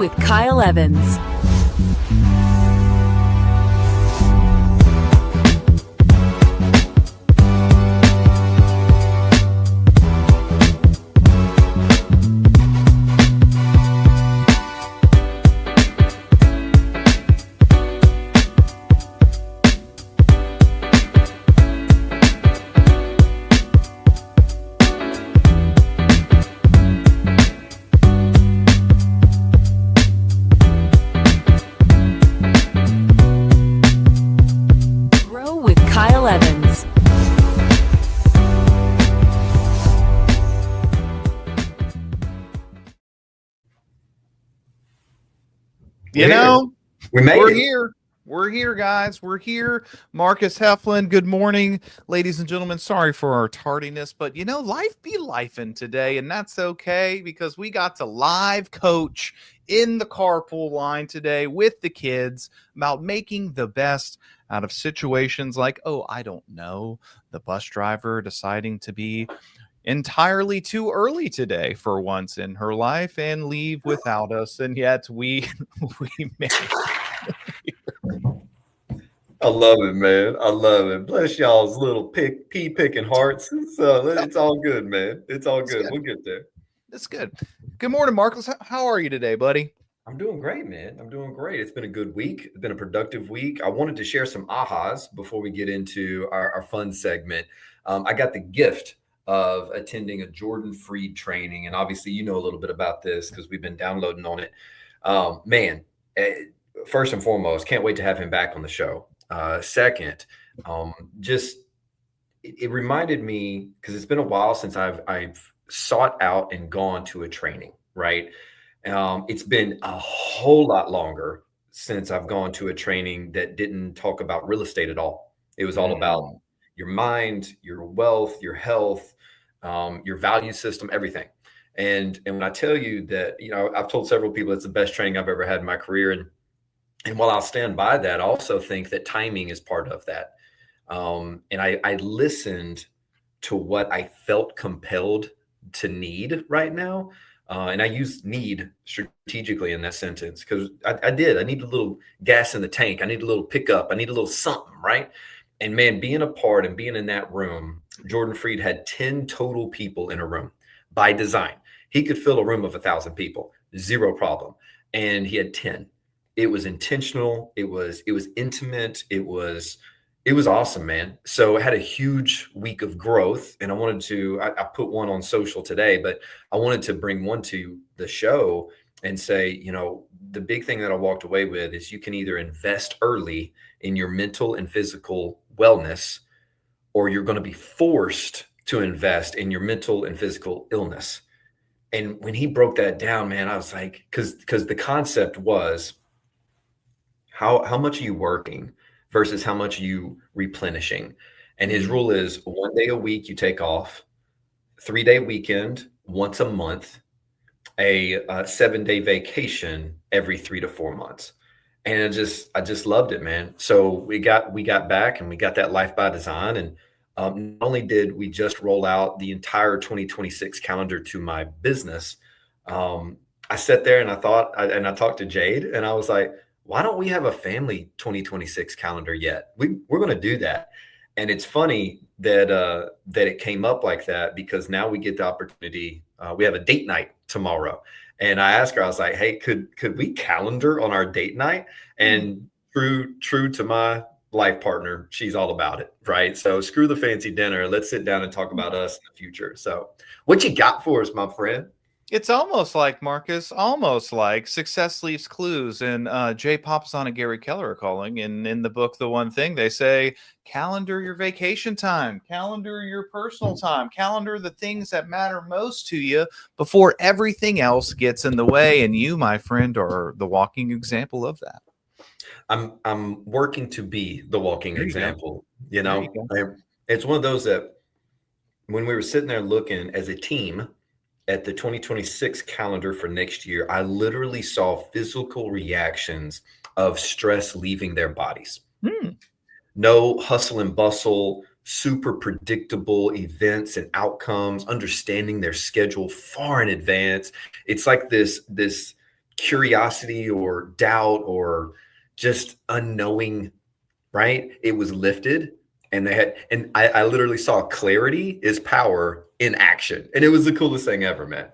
with Kyle Evans. Grow with Kyle Evans. You know, we made we're it. here. We're here, guys. We're here. Marcus Heflin, good morning, ladies and gentlemen. Sorry for our tardiness, but you know, life be lifing today, and that's okay because we got to live coach in the carpool line today with the kids about making the best out of situations like, oh, I don't know, the bus driver deciding to be entirely too early today for once in her life and leave without us, and yet we made I love it, man. I love it. Bless y'all's little pea picking hearts. So it's all good, man. It's all good. We'll get there. That's good. Good morning, Marcus. How are you today, buddy? I'm doing great, man. I'm doing great. It's been a good week. It's been a productive week. I wanted to share some ahas before we get into our fun segment. I got the gift of attending a Jordan Freed training. And obviously, you know a little bit about this because we've been downloading on it. Man, first and foremost, can't wait to have him back on the show. Second, it reminded me because it's been a while since I've sought out and gone to a training, right? It's been a whole lot longer since I've gone to a training that didn't talk about real estate at all. It was all about your mind, your wealth, your health, your value system, everything. And when I tell you that, you know, I've told several people it's the best training I've ever had in my career. And while I'll stand by that, I also think that timing is part of that. And I listened to what I felt compelled to need right now. And I use need strategically in that sentence because I need a little gas in the tank. I need a little pickup. I need a little something, right? And man, being a part and being in that room, Jordan Freed had 10 total people in a room by design. He could fill a room of 1,000 people, zero problem. And he had 10. It was intentional. It was intimate. It was awesome, man. So I had a huge week of growth, and I put one on social today, but I wanted to bring one to the show and say, you know, the big thing that I walked away with is you can either invest early in your mental and physical wellness, or you're going to be forced to invest in your mental and physical illness. And when he broke that down, man, I was like, because the concept was how much are you working versus how much you replenishing. And his rule is 1 day a week you take off, 3-day weekend once a month, a 7-day vacation every 3 to 4 months. And I just loved it, man. So we got back and we got that life by design. And not only did we just roll out the entire 2026 calendar to my business, I sat there and I talked to Jade and I was like, why don't we have a family 2026 calendar yet? We're going to do that. And it's funny that it came up like that because now we get the opportunity. We have a date night tomorrow. And I asked her, I was like, hey, could we calendar on our date night? And true to my life partner, she's all about it, right? So screw the fancy dinner. Let's sit down and talk about us in the future. So what you got for us, my friend? It's almost like, Marcus, almost like Success Leaves Clues and Jay Papasan and Gary Keller are calling. And in the book, The One Thing, they say, calendar your vacation time, calendar your personal time, calendar the things that matter most to you before everything else gets in the way. And you, my friend, are the walking example of that. I'm working to be the walking example. You know, you it's one of those that when we were sitting there looking as a team at the 2026 calendar for next year, I literally saw physical reactions of stress leaving their bodies. No hustle and bustle, super predictable events and outcomes, understanding their schedule far in advance. It's like this curiosity or doubt or just unknowing, right? It was lifted, and I literally saw clarity is power in action. And it was the coolest thing ever, man.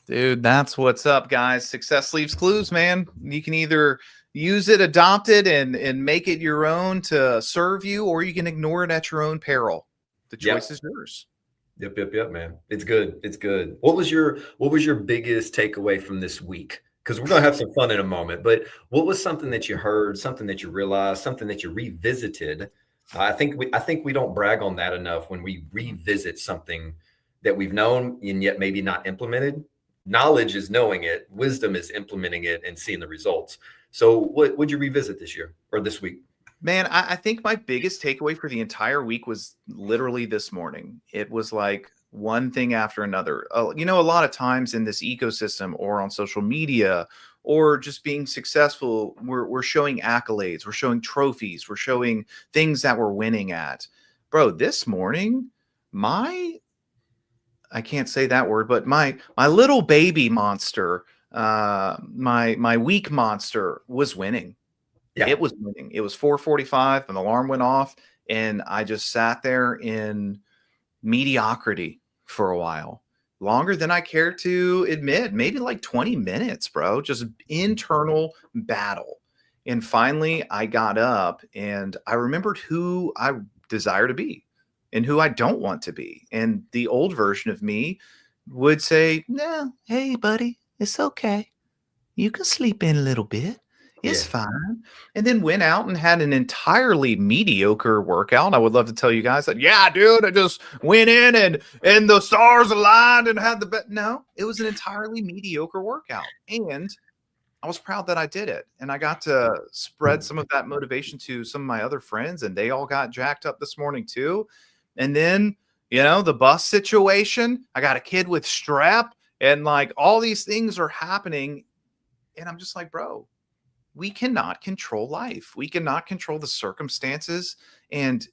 Dude, that's what's up, guys. Success leaves clues, man. You can either use it, adopt it, and make it your own to serve you, or you can ignore it at your own peril. The choice is yours. Yep, man. It's good. It's good. What was your biggest takeaway from this week? Because we're gonna have some fun in a moment. But what was something that you heard, something that you realized, something that you revisited? I think we don't brag on that enough when we revisit something that we've known and yet maybe not implemented. Knowledge is knowing it, wisdom is implementing it and seeing the results. So what would you revisit this year or this week? Man, I think my biggest takeaway for the entire week was literally this morning. It was like one thing after another. You know, a lot of times in this ecosystem or on social media or just being successful, we're showing accolades, we're showing trophies, we're showing things that we're winning at. Bro, this morning, I can't say that word, but my little baby monster, my weak monster was winning. Yeah. It was winning. It was 4:45, an alarm went off, and I just sat there in mediocrity for a while. Longer than I care to admit, maybe like 20 minutes, bro. Just internal battle. And finally, I got up and I remembered who I desire to be and who I don't want to be. And the old version of me would say, "No, hey, buddy, it's okay. You can sleep in a little bit. It's Yeah. fine." And then went out and had an entirely mediocre workout. I would love to tell you guys that, yeah, dude, I just went in and the stars aligned and had the bet. No, it was an entirely mediocre workout. And I was proud that I did it. And I got to spread some of that motivation to some of my other friends, and they all got jacked up this morning too. And then, the bus situation, I got a kid with strep, and like all these things are happening. And I'm just like, bro, we cannot control life. We cannot control the circumstances. And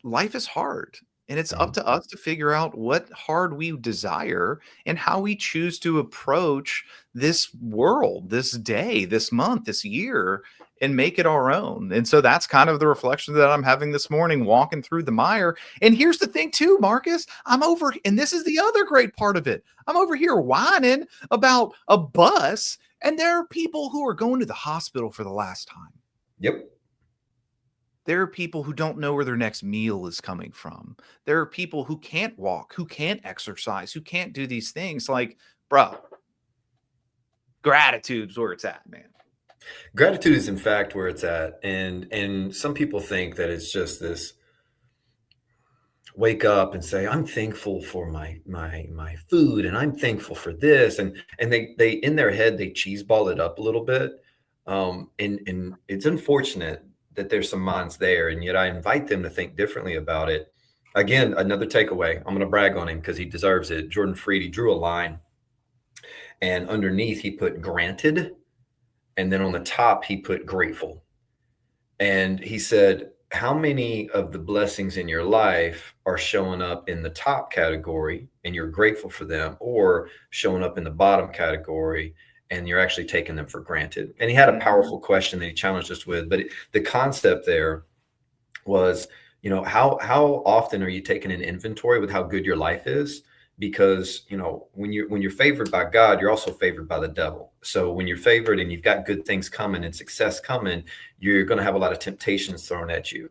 life is hard. And it's up Mhm. to us to figure out what hard we desire and how we choose to approach this world, this day, this month, this year, and make it our own. And so that's kind of the reflection that I'm having this morning, walking through the mire. And here's the thing, too, Marcus, I'm over, and this is the other great part of it. I'm over here whining about a bus, and there are people who are going to the hospital for the last time. Yep. There are people who don't know where their next meal is coming from. There are people who can't walk, who can't exercise, who can't do these things. Like, bro, gratitude's where it's at, man. Gratitude is in fact where it's at. And some people think that it's just this wake up and say, I'm thankful for my food and I'm thankful for this. And they in their head they cheese ball it up a little bit. And it's unfortunate that there's some minds there, and yet I invite them to think differently about it. Again, another takeaway. I'm gonna brag on him because he deserves it. Jordan Freed, he drew a line, and underneath he put granted, and then on the top he put grateful. And he said, how many of the blessings in your life are showing up in the top category and you're grateful for them, or showing up in the bottom category and you're actually taking them for granted? And he had a powerful question that he challenged us with, but the concept there was, how often are you taking an inventory with how good your life is? Because when you're favored by God, you're also favored by the devil. So when you're favored and you've got good things coming and success coming, you're going to have a lot of temptations thrown at you.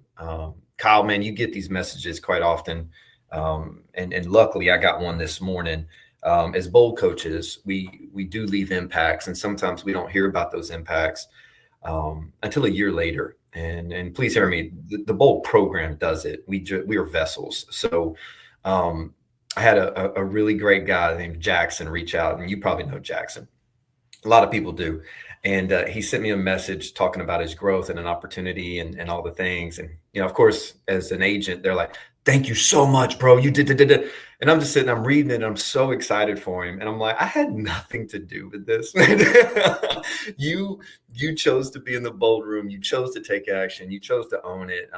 Kyle, man, you get these messages quite often, and luckily I got one this morning. As bold coaches, we do leave impacts, and sometimes we don't hear about those impacts until a year later. And please hear me, the bold program does it. We are vessels. So I had a really great guy named Jackson reach out, and you probably know Jackson. A lot of people do. And he sent me a message talking about his growth and an opportunity and all the things. And, of course, as an agent, they're like, thank you so much, bro. You did. And I'm just sitting, I'm reading it, and I'm so excited for him. And I'm like, I had nothing to do with this. You chose to be in the bold room. You chose to take action. You chose to own it.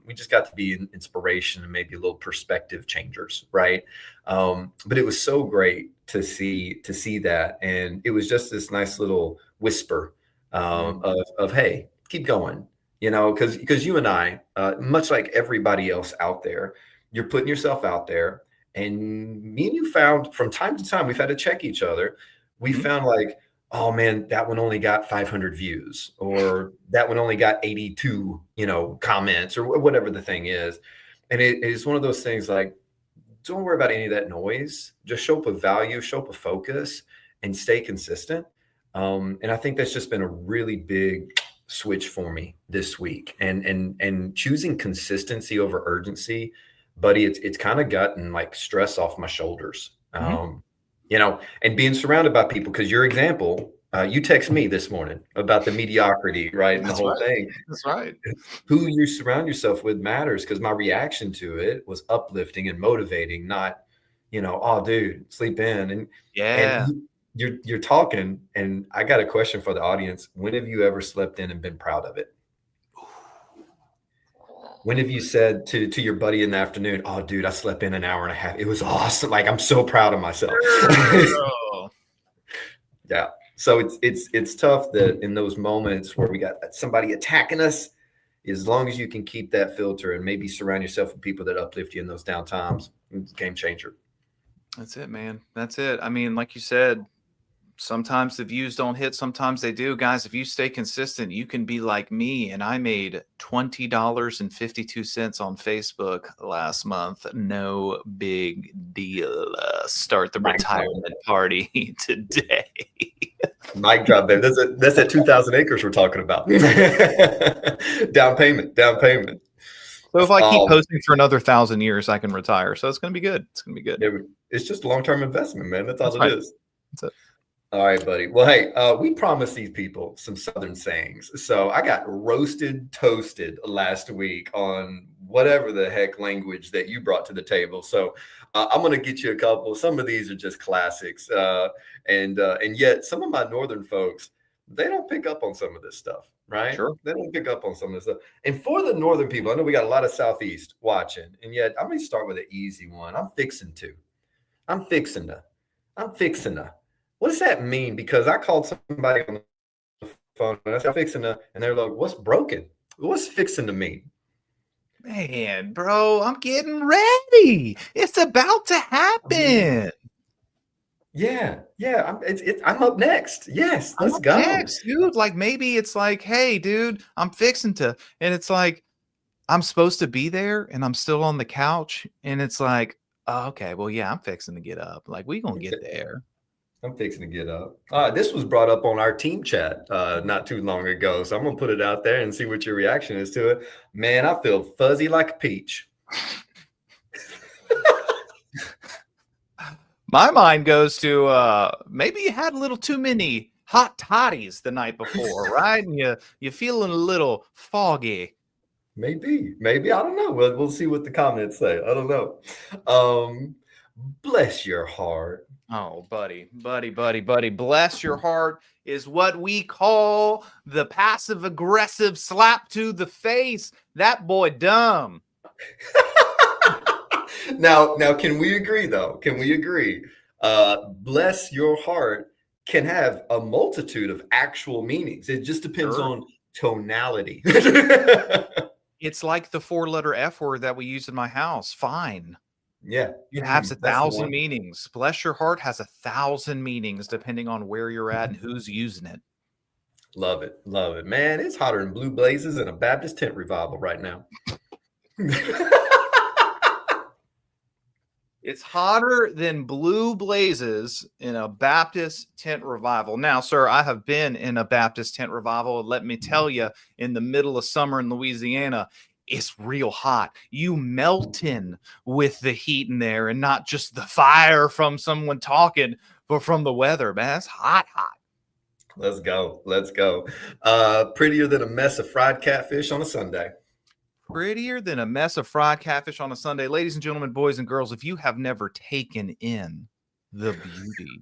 We just got to be an inspiration and maybe a little perspective changers, right? But it was so great to see that. And it was just this nice little whisper of hey, keep going. Because you and I, much like everybody else out there, you're putting yourself out there. And me and you found from time to time, we've had to check each other. We found like, oh man, that one only got 500 views, or that one only got 82, comments, or whatever the thing is. And it is one of those things like, don't worry about any of that noise. Just show up with value, show up with focus, and stay consistent. And I think that's just been a really big switch for me this week. And choosing consistency over urgency, buddy, it's kind of gotten like stress off my shoulders. And being surrounded by people, because your example, you text me this morning about the mediocrity, right? And That's the whole right. thing. That's right. Who you surround yourself with matters, because my reaction to it was uplifting and motivating, not, oh, dude, sleep in. And Yeah. you're talking, and I got a question for the audience. When have you ever slept in and been proud of it? When have you said to your buddy in the afternoon, oh, dude, I slept in an hour and a half. It was awesome. Like, I'm so proud of myself. Yeah. So it's tough that in those moments where we got somebody attacking us, as long as you can keep that filter and maybe surround yourself with people that uplift you in those down times, it's a game changer. That's it, man. That's it. I mean, like you said, sometimes the views don't hit, sometimes they do. Guys, if you stay consistent, you can be like me. And I made $20.52 on Facebook last month. No big deal. Start the retirement party today. Mic drop, babe. That's that 2,000 acres we're talking about. Down payment. So if I keep posting for another 1,000 years, I can retire. So it's going to be good. It's going to be good. It's just a long-term investment, man. That's all That's it is. That's it. All right, buddy. Well, hey, we promised these people some Southern sayings. So I got roasted, toasted last week on whatever the heck language that you brought to the table. So I'm going to get you a couple. Some of these are just classics. And yet some of my Northern folks, they don't pick up on some of this stuff, right? Sure. They don't pick up on some of this stuff. And for the Northern people, I know we got a lot of Southeast watching. And yet I'm going to start with an easy one. I'm fixing to. What does that mean? Because I called somebody on the phone and I said, fixing to, and they're like, what's broken? What's fixing to mean? Man, bro, I'm getting ready. It's about to happen. Yeah. I'm up next. Yes, let's go. Next, dude. Like maybe it's like, hey, dude, I'm fixing to, and it's like, I'm supposed to be there and I'm still on the couch. And it's like, oh, okay, well, yeah, I'm fixing to get up. Like, we gonna get there. I'm fixing to get up. This was brought up on our team chat not too long ago. So I'm going to put it out there and see what your reaction is to it. Man, I feel fuzzy like a peach. My mind goes to maybe you had a little too many hot toddies the night before, right? And you're feeling a little foggy. Maybe. I don't know. We'll see what the comments say. I don't know. Bless your heart. Oh, buddy. Bless your heart is what we call the passive aggressive slap to the face. That boy dumb. Now, can we agree though? Can we agree? Bless your heart can have a multitude of actual meanings. It just depends on tonality. It's like the 4-letter F word that we use in my house. Fine. Yeah. It has 1,000 meanings. Bless your heart has 1,000 meanings depending on where you're at and who's using it. Love it. Man, it's hotter than blue blazes in a Baptist tent revival right now. It's hotter than blue blazes in a Baptist tent revival. Now, sir, I have been in a Baptist tent revival. And let me tell you, in the middle of summer in Louisiana, it's real hot. You melting with the heat in there and not just the fire from someone talking, but from the weather, man. It's hot. Let's go. Prettier than a mess of fried catfish on a Sunday. Prettier than a mess of fried catfish on a Sunday. Ladies and gentlemen, boys and girls, if you have never taken in the beauty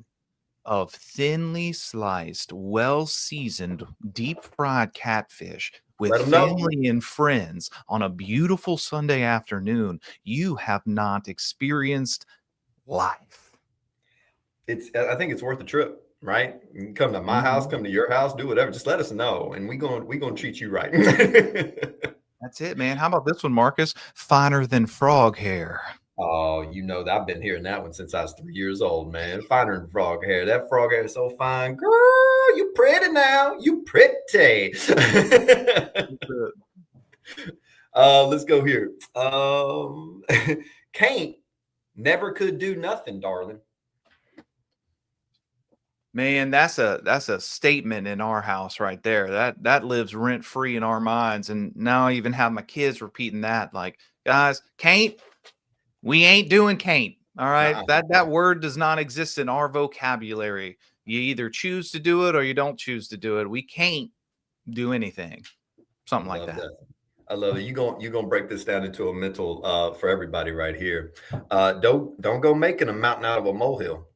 of thinly sliced, well-seasoned, deep-fried catfish with family and friends on a beautiful Sunday afternoon, you have not experienced life. I think it's worth the trip. right? You can come to my house, come to your house, do whatever. Just let us know, and we gonna treat you right. That's it, man. How about this one, Marcus? Finer than frog hair. Oh, you know that I've been hearing that one since I was 3 years old, man. Finer than frog hair. That frog hair is so fine, girl. You pretty now. You pretty. Let's go here. Can't never could do nothing, darling. Man, that's a statement in our house right there. That lives rent free in our minds. And now I even have my kids repeating that. Like, guys, can't. We ain't doing can't. All right. That word does not exist in our vocabulary. You either choose to do it or you don't choose to do it. We can't do anything. Something like that. I love it. You gonna break this down into a mental for everybody right here. Don't go making a mountain out of a molehill.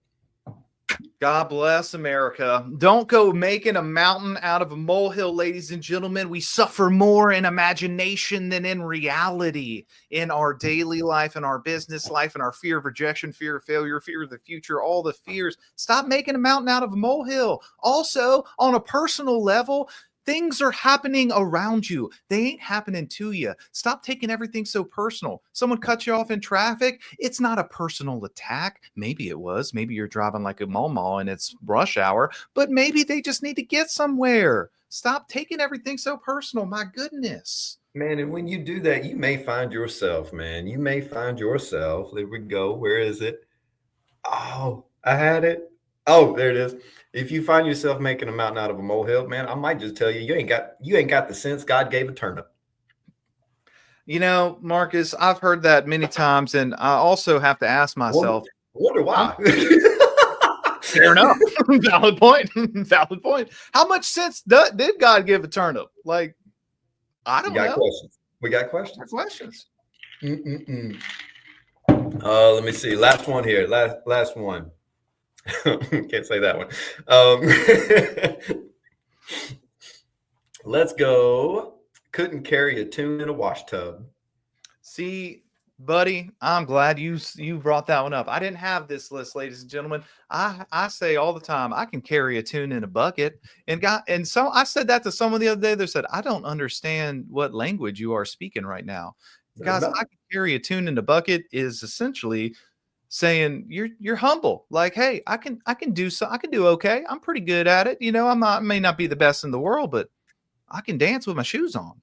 God bless America. Don't go making a mountain out of a molehill, ladies and gentlemen. We suffer more in imagination than in reality in our daily life, in our business life, in our fear of rejection, fear of failure, fear of the future, all the fears. Stop making a mountain out of a molehill. Also, on a personal level, things are happening around you. They ain't happening to you. Stop taking everything so personal. Someone cuts you off in traffic. It's not a personal attack. Maybe it was. Maybe you're driving like a mama and it's rush hour, but maybe they just need to get somewhere. Stop taking everything so personal. My goodness. Man, and when you do that, you may find yourself, man. You may find yourself. There we go. Where is it? Oh, I had it. Oh, there it is. If you find yourself making a mountain out of a molehill, man, I might just tell you, you ain't got the sense God gave a turnip. You know, Marcus, I've heard that many times, and I also have to ask myself, wonder why. Fair enough. Valid point. Valid point. How much sense did God give a turnip? Like, I don't know. Questions. We got questions. Questions. Let me see. Last one here. Last one. Can't say that one. Let's go. Couldn't carry a tune in a wash tub. See, buddy, I'm glad you brought that one up. I didn't have this list, ladies and gentlemen. I say all the time, I can carry a tune in a bucket. And so I said that to someone the other day. They said, I don't understand what language you are speaking right now. Guys, I can carry a tune in a bucket is essentially saying you're humble. Like, hey, I can do okay. I'm pretty good at it. You know, I may not be the best in the world, but I can dance with my shoes on.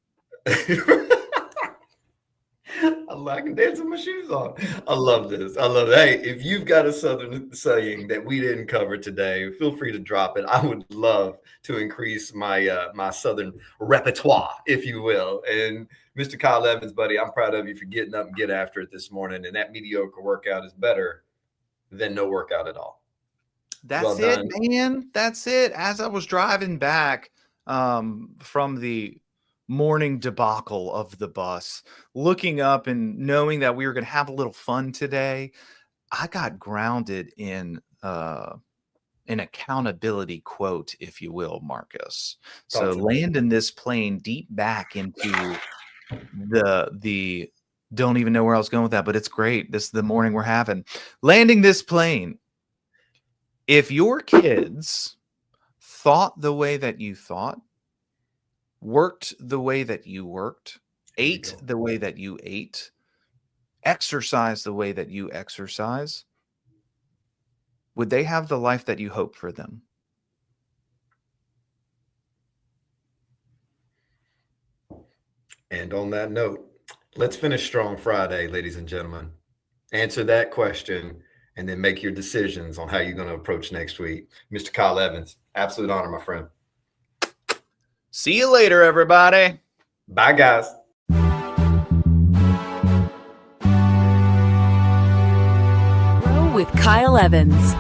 I can dance with my shoes on. I love this. I love it. Hey, if you've got a Southern saying that we didn't cover today, feel free to drop it. I would love to increase my my Southern repertoire, if you will. And Mr. Kyle Evans, buddy, I'm proud of you for getting up and get after it this morning. And that mediocre workout is better than no workout at all. That's it, man. That's it. As I was driving back from the morning debacle of the bus, looking up and knowing that we were going to have a little fun today, I got grounded in an accountability quote, if you will, Marcus. So landing this plane deep back into the don't even know where I was going with that, but it's great. This is the morning we're having. Landing this plane. If your kids thought the way that you thought, worked the way that you worked, ate the way that you ate, exercise the way that you exercise, would they have the life that you hope for them? And on that note, let's finish strong Friday, ladies and gentlemen. Answer that question and then make your decisions on how you're going to approach next week. Mr. Kyle Evans, absolute honor, my friend. See you later, everybody. Bye, guys. Grow with Kyle Evans.